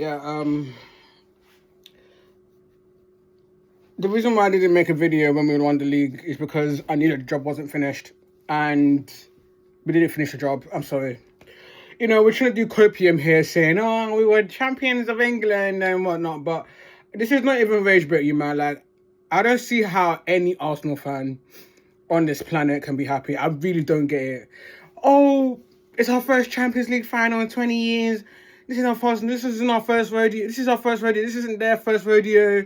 Yeah, the reason why I didn't make a video when we won the league is because I knew the job wasn't finished, and we didn't finish the job. I'm sorry. We're trying to do Copium here, saying, "Oh, we were champions of England and whatnot," but this is not even rage bait, you man. Like, I don't see how any Arsenal fan on this planet can be happy. I really don't get it. Oh, it's our first Champions League final in 20 years. This is our first. This isn't our first rodeo. This is our first rodeo. This isn't their first rodeo.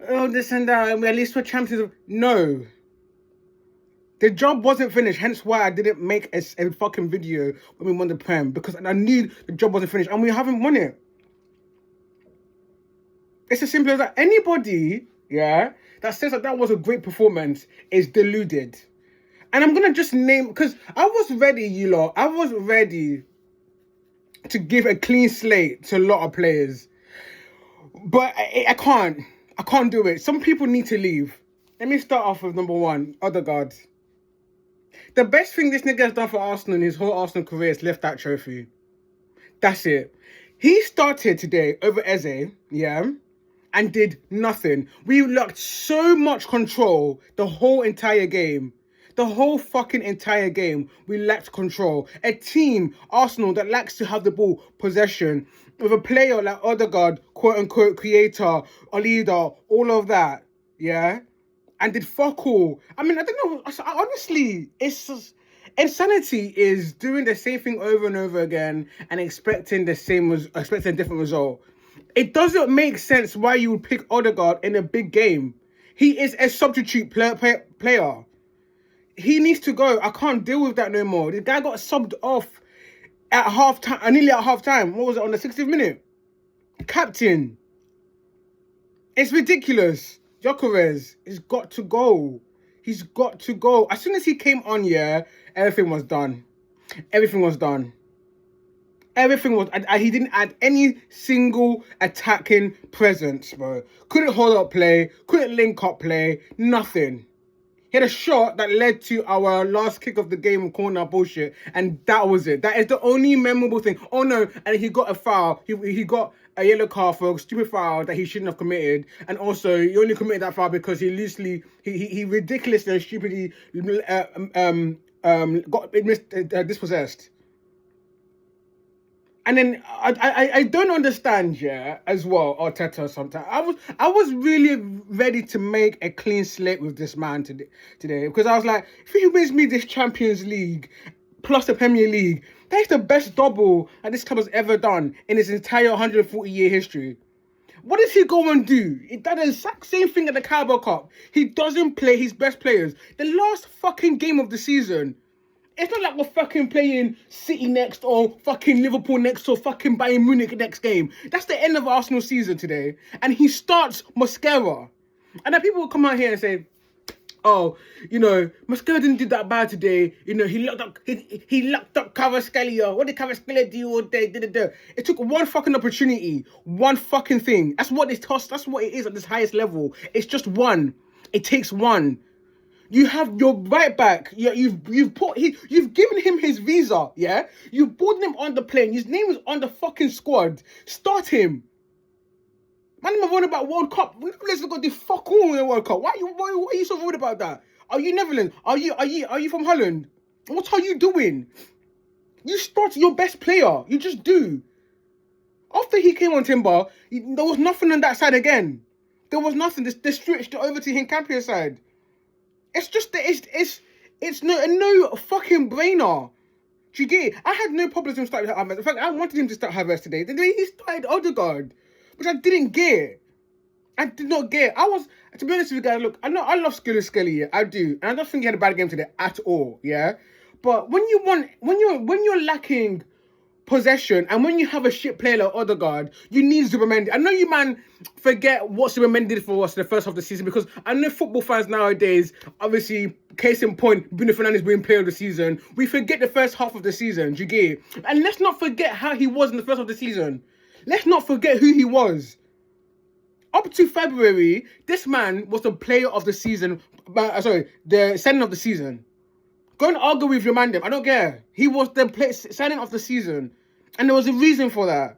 Oh, this and that. And at least we're champions. No. The job wasn't finished, hence why I didn't make a fucking video when we won the Prem, because I knew the job wasn't finished, and we haven't won it. It's as simple as that. Anybody, that says that was a great performance is deluded. And I'm going to just name, because I was ready, I was ready to give a clean slate to a lot of players. But I can't do it. Some people need to leave. Let me start off with number one, Odegaard. The best thing this nigga has done for Arsenal in his whole Arsenal career is lift that trophy. That's it. He started today over Eze, and did nothing. We lacked so much control the whole entire game. The whole fucking entire game, we lacked control. A team, Arsenal, that likes to have the ball, possession, with a player like Odegaard, quote-unquote creator, a leader, all of that, and did fuck all. I mean, I don't know. Honestly, it's just, insanity is doing the same thing over and over again and expecting a different result. It doesn't make sense why you would pick Odegaard in a big game. He is a substitute player. He needs to go. I can't deal with that no more. The guy got subbed off at half-time, nearly at half-time. What was it, on the 60th minute? Captain. It's ridiculous. Gyökeres has got to go. He's got to go. As soon as he came on, everything was done. Everything was done. Everything was... he didn't add any single attacking presence, bro. Couldn't hold up play. Couldn't link up play. Nothing. He had a shot that led to our last kick of the game corner bullshit, and that was it. That is the only memorable thing. Oh no, and he got a foul. He got a yellow card for a stupid foul that he shouldn't have committed, and also he only committed that foul because he ridiculously and stupidly got dispossessed. And then I don't understand, as well, Arteta sometimes. I was really ready to make a clean slate with this man today, because I was like, if he wins me this Champions League plus the Premier League, that's the best double that this club has ever done in its entire 140-year history. What does he go and do? He does the exact same thing at the Carabao Cup. He doesn't play his best players. The last fucking game of the season. It's not like we're fucking playing City next or fucking Liverpool next or fucking Bayern Munich next game. That's the end of Arsenal season today. And he starts Mosquera. And then people will come out here and say, oh, Mosquera didn't do that bad today. He locked up Kvaratskhelia. What did Kvaratskhelia do all day? It took one fucking opportunity. One fucking thing. That's what it is at this highest level. It's just one. It takes one. You have your right back. You've given him his visa. You boarded him on the plane. His name is on the fucking squad. Start him. Man, I'm worried about World Cup. Let's go do fuck all in the World Cup. Why are you so worried about that? Are you Netherlands? Are you from Holland? What are you doing? You start your best player. You just do. After he came on Timber, there was nothing on that side again. There was nothing. They switched it over to Hincapié's side. It's just that it's no fucking brainer. Do you get it? I had no problems with him starting Havertz. In fact, I wanted him to start Havertz today. The day he started Odegaard, which I didn't get. I did not get. To be honest with you guys, look, I love Skelly, I do, and I don't think he had a bad game today at all, But when you're lacking possession, and when you have a shit player like Odegaard, you need Zubimendi. I know you man forget what Zubimendi did for us in the first half of the season, because I know football fans nowadays, obviously, case in point, Bruno Fernandes being player of the season, we forget the first half of the season, do you get it? And let's not forget how he was in the first half of the season. Let's not forget who he was. Up to February, this man was the player of the season, the signing of the season. Go and argue with your man, I don't care. He was the signing of the season. And there was a reason for that.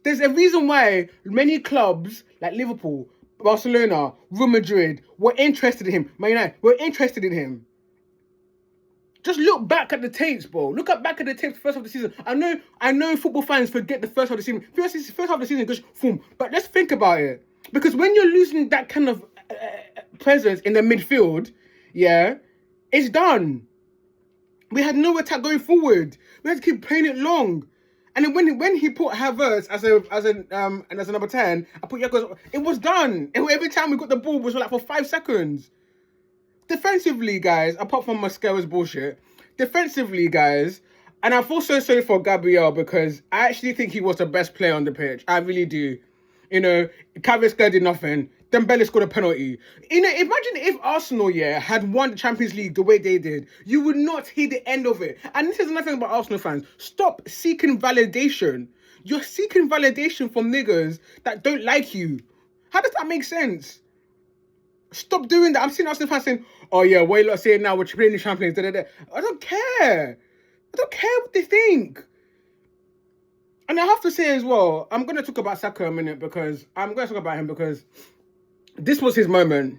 There's a reason why many clubs like Liverpool, Barcelona, Real Madrid were interested in him. Man United were interested in him. Just look back at the tapes, bro. Back at the tapes first half of the season. I know football fans forget the first half of the season. First half of the season goes boom. But let's think about it. Because when you're losing that kind of presence in the midfield, yeah, it's done. We had no attack going forward. We had to keep playing it long. And then when he put Havertz as a number 10, I put Jakobs, it was done. Every time we got the ball was like for 5 seconds. Defensively, guys, apart from Mascara's bullshit, defensively, guys, and I feel so sorry for Gabriel because I actually think he was the best player on the pitch. I really do. You know, Kvaratskhelia did nothing. Dembele scored a penalty. You know, imagine if Arsenal, had won the Champions League the way they did. You would not hear the end of it. And this is nothing about Arsenal fans. Stop seeking validation. You're seeking validation from niggas that don't like you. How does that make sense? Stop doing that. I'm seeing Arsenal fans saying, oh yeah, what are you lot saying now? We're playing the Champions League. I don't care. I don't care what they think. And I have to say as well, I'm going to talk about Saka a minute because this was his moment.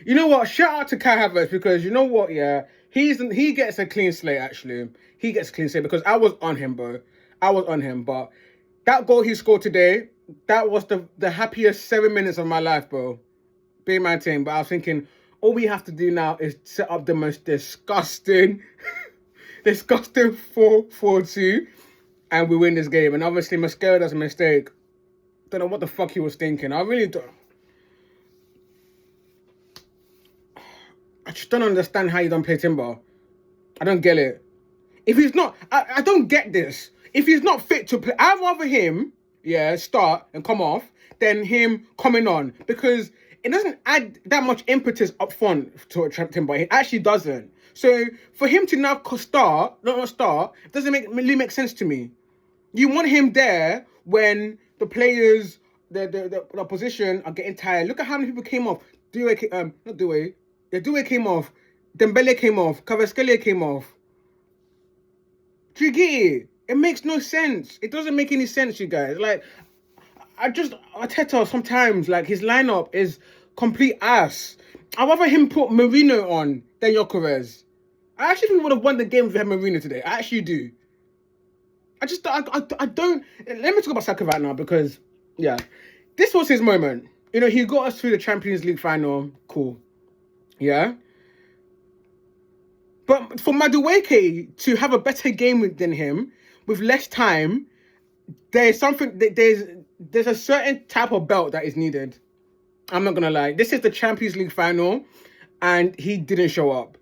You know what? Shout out to Kai Havertz because you know what? Yeah, he gets a clean slate actually. He gets a clean slate because I was on him, bro. I was on him, but that goal he scored today, that was the happiest 7 minutes of my life, bro. Being my team, but I was thinking, all we have to do now is set up the most disgusting 4-4-2, and we win this game. And obviously, Mascara does a mistake. Don't know what the fuck he was thinking. I really don't. I just don't understand how you don't play Timber. I don't get it. If he's not, I don't get this. If he's not fit to play, I'd rather him, start and come off than him coming on because it doesn't add that much impetus up front to a Timber. It actually doesn't. So for him to now start, doesn't really make sense to me. You want him there when the players, the opposition are getting tired. Look at how many people came off. Due came off. Dembele came off. Kvaratskhelia came off. Do you get it? It makes no sense. It doesn't make any sense, you guys. Like, Arteta sometimes, like, his lineup is complete ass. I'd rather him put Marino on than Gyökeres. I actually think we would have won the game if we had Marino today. I actually do. I don't... Let me talk about Saka right now because, this was his moment. You know, he got us through the Champions League final. Cool. Yeah? But for Madueke to have a better game than him with less time, there's a certain type of belt that is needed. I'm not gonna lie. This is the Champions League final, and he didn't show up.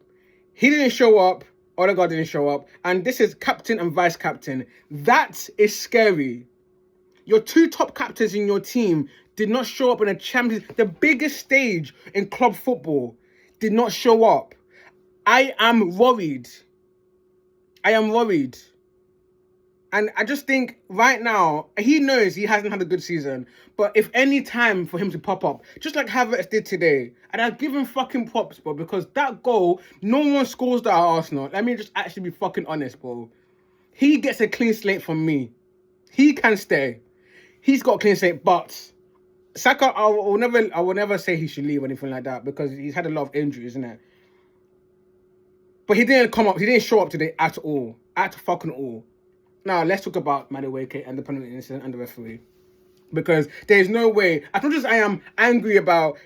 Odegaard didn't show up, and this is captain and vice captain. That is scary. Your two top captains in your team did not show up in a Champions, the biggest stage in club football, did not show up. I am worried. And I just think right now, he knows he hasn't had a good season. But if any time for him to pop up, just like Havertz did today, and I'd give him fucking props, bro, because that goal, no one scores that at Arsenal. Let me just actually be fucking honest, bro. He gets a clean slate from me. He can stay. He's got a clean slate, but Saka, I will never say he should leave or anything like that because he's had a lot of injuries, isn't it? But he didn't come up. He didn't show up today at all. At fucking all. Now, let's talk about Madueke and the penalty incident and the referee. Because there's no way, as much as I am angry about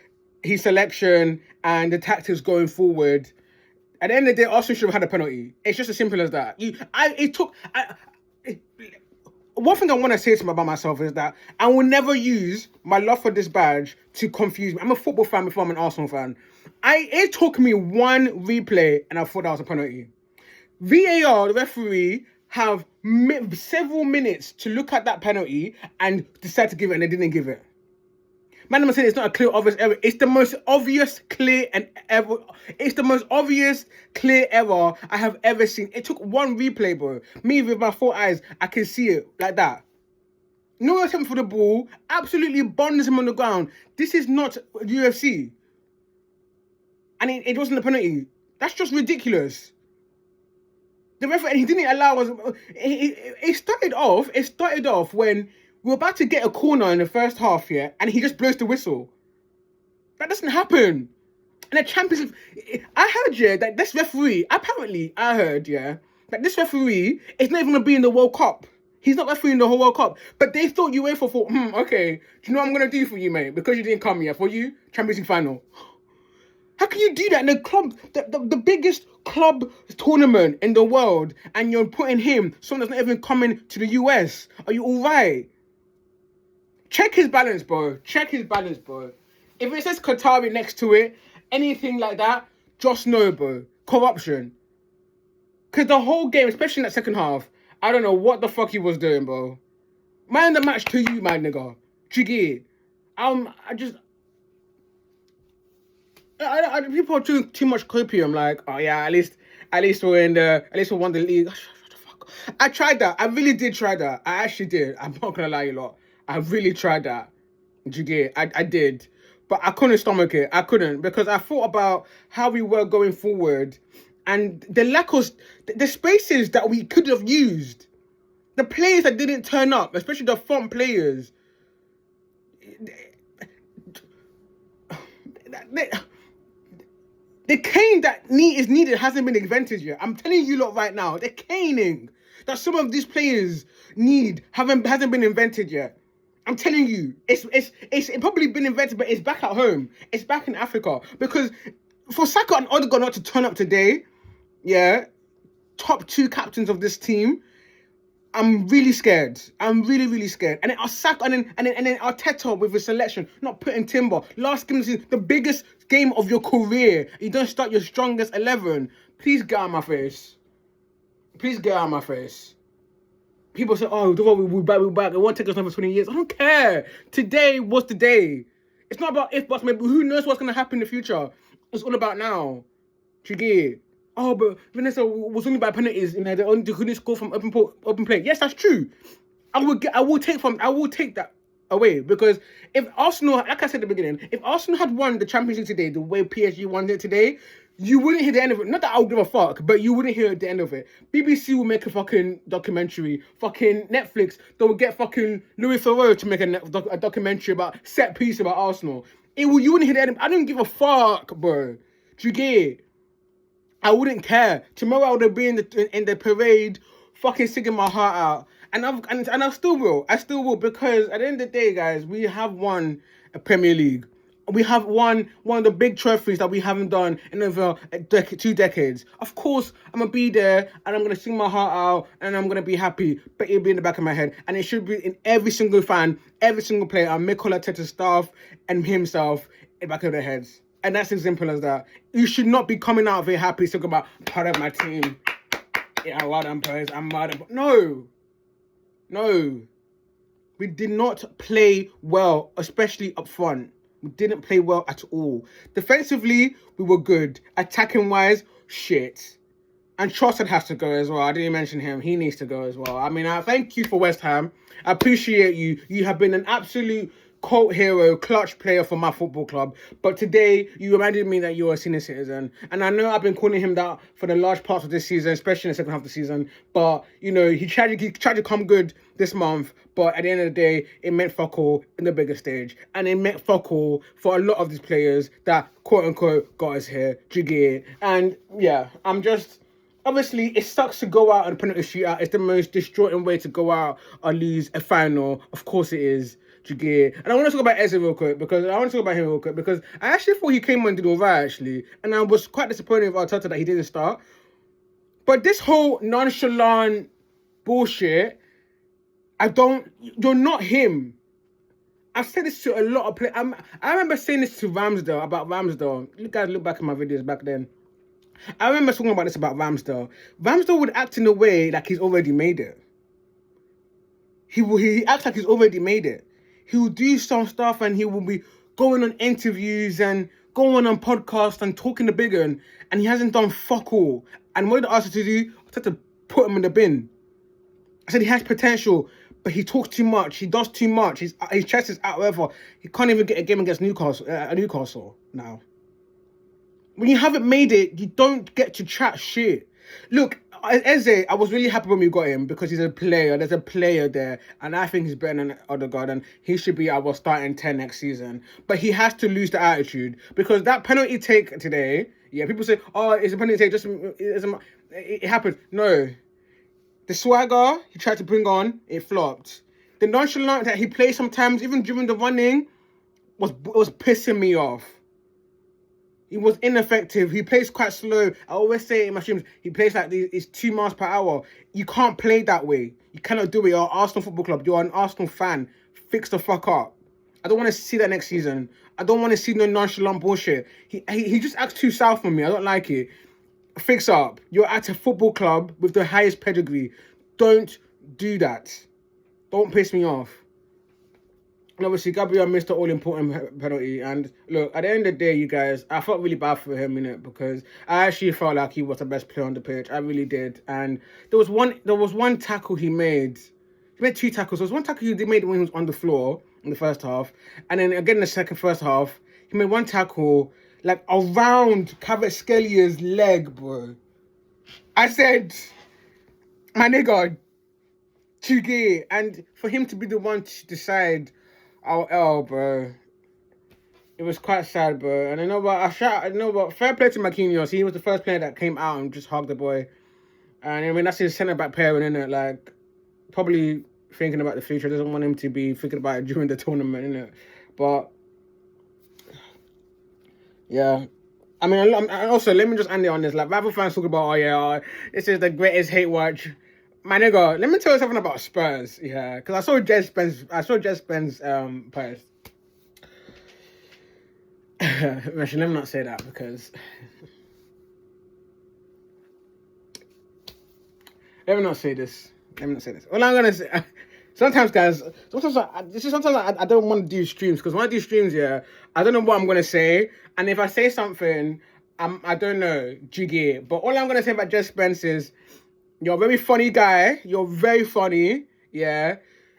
his selection and the tactics going forward, at the end of the day, Arsenal should have had a penalty. It's just as simple as that. One thing I want to say to him about myself is that I will never use my love for this badge to confuse me. I'm a football fan before I'm an Arsenal fan. It took me one replay and I thought that was a penalty. VAR, the referee, have several minutes to look at that penalty and decide to give it, and they didn't give it. Man, I'm saying it's not a clear, obvious error. It's the most obvious, clear error I have ever seen. It took one replay, bro. Me with my 4 eyes, I can see it like that. No attempt for the ball. Absolutely bonds him on the ground. This is not UFC. And it wasn't a penalty. That's just ridiculous. The referee, he didn't allow us. It started off when We're about to get a corner in the first half, yeah, and he just blows the whistle. That doesn't happen. And the Champions League, I heard, yeah, that this referee, apparently, I heard, yeah, that this referee is not even going to be in the World Cup. He's not refereeing the whole World Cup. But they thought UEFA thought, okay, do you know what I'm going to do for you, mate? Because you didn't come here, for you, Champions League final. How can you do that in the club, the biggest club tournament in the world, and you're putting him, someone that's not even coming to the US? Are you all right? Check his balance, bro. Check his balance, bro. If it says Qatari next to it, anything like that, just know, bro. Corruption. Because the whole game, especially in that second half, I don't know what the fuck he was doing, bro. Man, the match to you, my nigga. Jiggy. People are doing too much copium. Like, oh yeah, at least we won the league. Shut the fuck up. I tried that. I really did try that. I actually did. I'm not gonna lie, you lot. I really tried that. Jiggy. I did. But I couldn't stomach it. I couldn't, because I thought about how we were going forward and the lack of the spaces that we could have used. The players that didn't turn up, especially the front players. The cane that is needed hasn't been invented yet. I'm telling you lot right now, the caning that some of these players need hasn't been invented yet. I'm telling you, it's probably been invented, but it's back at home. It's back in Africa. Because for Saka and Odegaard not to turn up today, yeah, top 2 captains of this team, I'm really scared. I'm really, really scared. And then Saka and then Arteta with his selection, not putting Timber. Last game, the biggest game of your career. You don't start your strongest 11. Please get out of my face. Please get out of my face. People say, oh, we're back. It won't take us another 20 years. I don't care. Today was the day. It's not about if, but maybe. Who knows what's going to happen in the future? It's all about now. Do you get it? Oh, but Vanessa was only by penalties. You know, they couldn't score from open play. Yes, that's true. I will take that away, because if Arsenal, like I said at the beginning, if Arsenal had won the Champions League today, the way PSG won it today, you wouldn't hear the end of it. Not that I would give a fuck, but you wouldn't hear the end of it. BBC will make a fucking documentary. Fucking Netflix, they'll get fucking Louis Theroux to make a documentary about set piece about Arsenal. You wouldn't hear the end of it. I don't give a fuck, bro. Do you get it? I wouldn't care. Tomorrow I would be in the parade, fucking singing my heart out. And I still will. I still will, because at the end of the day, guys, we have won a Premier League. We have won one of the big trophies that we haven't done in over 2 decades. Of course, I'm going to be there and I'm going to sing my heart out and I'm going to be happy. But it'll be in the back of my head. And it should be in every single fan, every single player, and Mikel Arteta's staff and himself in the back of their heads. And that's as simple as that. You should not be coming out of here happy talking about part of my team. Yeah, well done, players. I'm mad. No. We did not play well, especially up front. We didn't play well at all. Defensively, we were good. Attacking-wise, shit. And Trossard has to go as well. I didn't mention him. He needs to go as well. I mean, I thank you for West Ham. I appreciate you. You have been an absolute cult hero, clutch player for my football club. But today, you reminded me that you're a senior citizen. And I know I've been calling him that for the large parts of this season, especially in the second half of the season. But, you know, he tried to come good this month. But at the end of the day, it meant fuck all in the bigger stage. And it meant fuck all for a lot of these players that, quote-unquote, got us here. Jiggy. And, yeah, I'm just... Obviously, it sucks to go out and penalty shootout. It's the most destroying way to go out or lose a final. Of course it is. And I want to talk about Eze real quick, because I actually thought he came on and did all right, actually. And I was quite disappointed with Arteta that he didn't start. But this whole nonchalant bullshit, you're not him. I've said this to a lot of players. I remember saying this to Ramsdale. You guys look back at my videos back then. I remember talking about this about Ramsdale. Ramsdale would act in a way like he's already made it. He acts like he's already made it. He will do some stuff and he will be going on interviews and going on podcasts and talking the big one, and he hasn't done fuck all. And what did I ask him to do? I said to put him in the bin. I said he has potential, but he talks too much. He does too much. His chest is out, whatever. He can't even get a game against Newcastle now. When you haven't made it, you don't get to chat shit. Look, Eze, I was really happy when we got him because he's a player. There's a player there, and I think he's better than Odegaard, and he should be our starting 10 next season. But he has to lose the attitude because that penalty take today. Yeah, people say, "Oh, it's a penalty take." It happened. No, the swagger he tried to bring on, it flopped. The nonchalant that he plays sometimes, even during the running, was pissing me off. He was ineffective. He plays quite slow. I always say in my streams, he plays like it's 2 miles per hour. You can't play that way. You cannot do it. You're Arsenal Football Club. You're an Arsenal fan. Fix the fuck up. I don't want to see that next season. I don't want to see no nonchalant bullshit. He just acts too south for me. I don't like it. Fix up. You're at a football club with the highest pedigree. Don't do that. Don't piss me off. And obviously, Gabriel missed the all-important penalty. And look, at the end of the day, you guys, I felt really bad for him, innit? Because I actually felt like he was the best player on the pitch. I really did. And there was one tackle he made. He made 2 tackles. There was one tackle he made when he was on the floor in the first half. And then again in the first half, he made one tackle like around Kvaratskhelia leg, bro. I said, my nigga, Chugi. And for him to be the one to decide our L, bro. It was quite sad, bro. And I know what, fair play to Marquinhos. He was the first player that came out and just hugged the boy. And I mean, that's his centre-back pairing, innit? Like, probably thinking about the future. Doesn't want him to be thinking about it during the tournament, innit? But, yeah. I mean, and also, let me just end it on this. Like, rival fans talk about, this is the greatest hate watch. My nigga, let me tell you something about Spurs, yeah, because I saw Jez Spence post. Actually, let me not say that because let me not say this. All I'm gonna say, sometimes, guys, I don't want to do streams because when I do streams, yeah, I don't know what I'm gonna say, and if I say something, I don't know, jiggy. But all I'm gonna say about Jez Spence is, you're a very funny guy. You're very funny, yeah.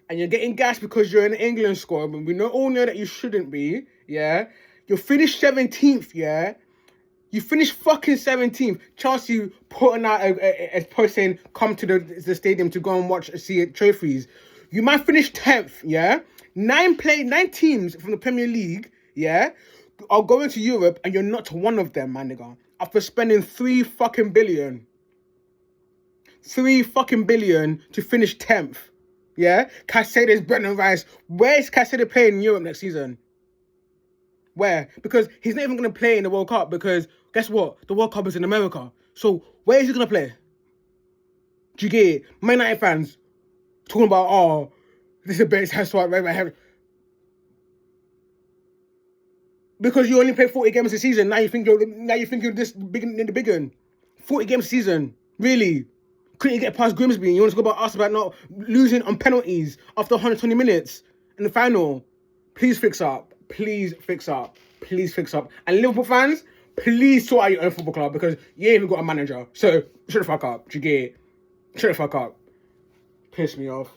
And you're getting gassed because you're in the England squad, but we all know that you shouldn't be, yeah. You finished 17th, yeah. You finished fucking 17th. Chelsea putting out a post saying, come to the stadium to go and see trophies. You might finish 10th, yeah. 9 teams from the Premier League, yeah, are going to Europe, and you're not one of them, my nigga. After spending 3 fucking billion. 3 fucking billion to finish 10th. Yeah? Caicedo's Brendan Rice. Where is Caicedo playing in Europe next season? Where? Because he's not even going to play in the World Cup because guess what? The World Cup is in America. So where is he going to play? Do you get it? Man United fans talking about, this is a base house right. Because you only play 40 games a season. Now you think you're this big in the big one. 40 games a season. Really? Couldn't you get past Grimsby? You want to go about us about not losing on penalties after 120 minutes in the final? Please fix up. Please fix up. Please fix up. And Liverpool fans, please sort out your own football club because you ain't even got a manager. So shut the fuck up. Do you get it? Shut the fuck up. Piss me off.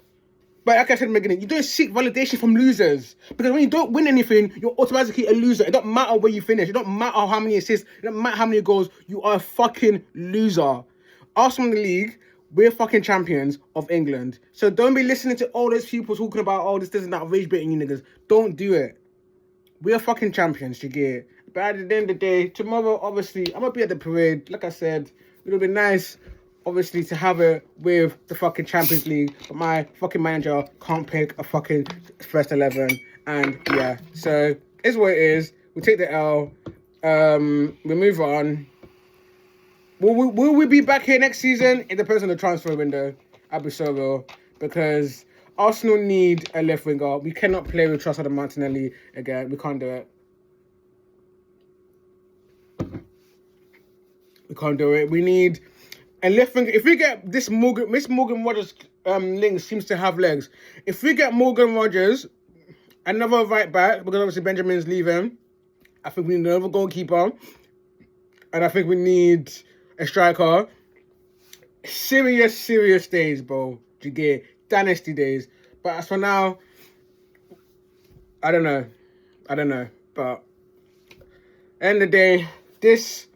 But like I said in the beginning, you don't seek validation from losers. Because when you don't win anything, you're automatically a loser. It don't matter where you finish. It don't matter how many assists. It don't matter how many goals. You are a fucking loser. Arsenal in the league, we're fucking champions of England. So don't be listening to all those people talking about, this and that, rage baiting you niggas. Don't do it. We're fucking champions, you get it? But at the end of the day, tomorrow, obviously, I'm going to be at the parade. Like I said, it'll be nice, obviously, to have it with the fucking Champions League. But my fucking manager can't pick a fucking first 11. And, yeah. So, it's what it is. We take the L. We move on. Will we be back here next season? It depends on the transfer window. I'll be so real. Because Arsenal need a left winger. We cannot play with Trossard and Martinelli again. We can't do it. We can't do it. We need a left winger. If we get this Morgan Rogers link seems to have legs. If we get Morgan Rogers, another right back, because obviously Benjamin's leaving, I think we need another goalkeeper. And I think we need a striker. Serious days, bro. Do you get dynasty days? But as for now, I don't know. But end of the day, this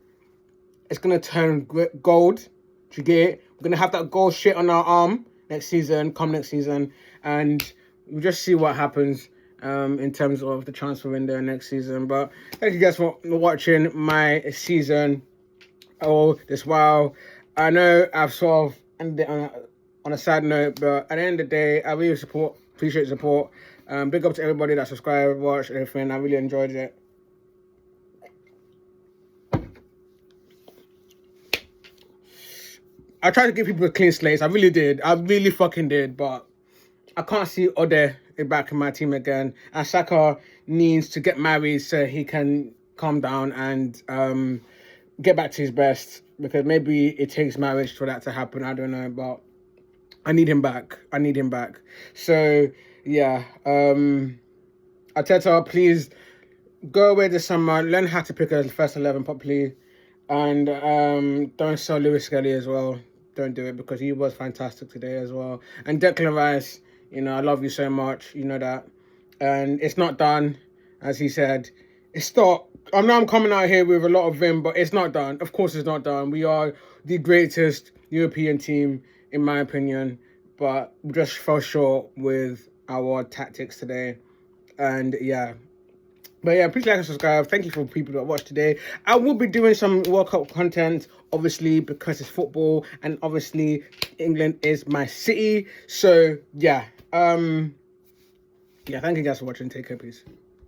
is gonna turn gold. Do you get it? We're gonna have that goal shit on our arm next season, and we'll just see what happens in terms of the transfer window next season. But thank you guys for watching my season. Oh, this while. I know I've sort of ended it on a sad note, but at the end of the day, I really appreciate support. Big up to everybody that subscribed, watched, everything. I really enjoyed it. I tried to give people a clean slate. I really did. I really fucking did. But I can't see Ode back in my team again. And Saka needs to get married so he can calm down and get back to his best. Because maybe it takes marriage for that to happen. I don't know. But I need him back. So, yeah. Arteta, please go away this summer. Learn how to pick a first 11 properly. And don't sell Lewis Skelly as well. Don't do it because he was fantastic today as well. And Declan Rice, I love you so much. You know that. And it's not done, as he said. It's not. I know I'm coming out here with a lot of vim, but it's not done. Of course it's not done. We are the greatest European team, in my opinion. But we just fell short with our tactics today. And yeah. But yeah, please like and subscribe. Thank you for people that watched today. I will be doing some World Cup content, obviously, because it's football. And obviously, England is my city. So, yeah. Thank you guys for watching. Take care, please.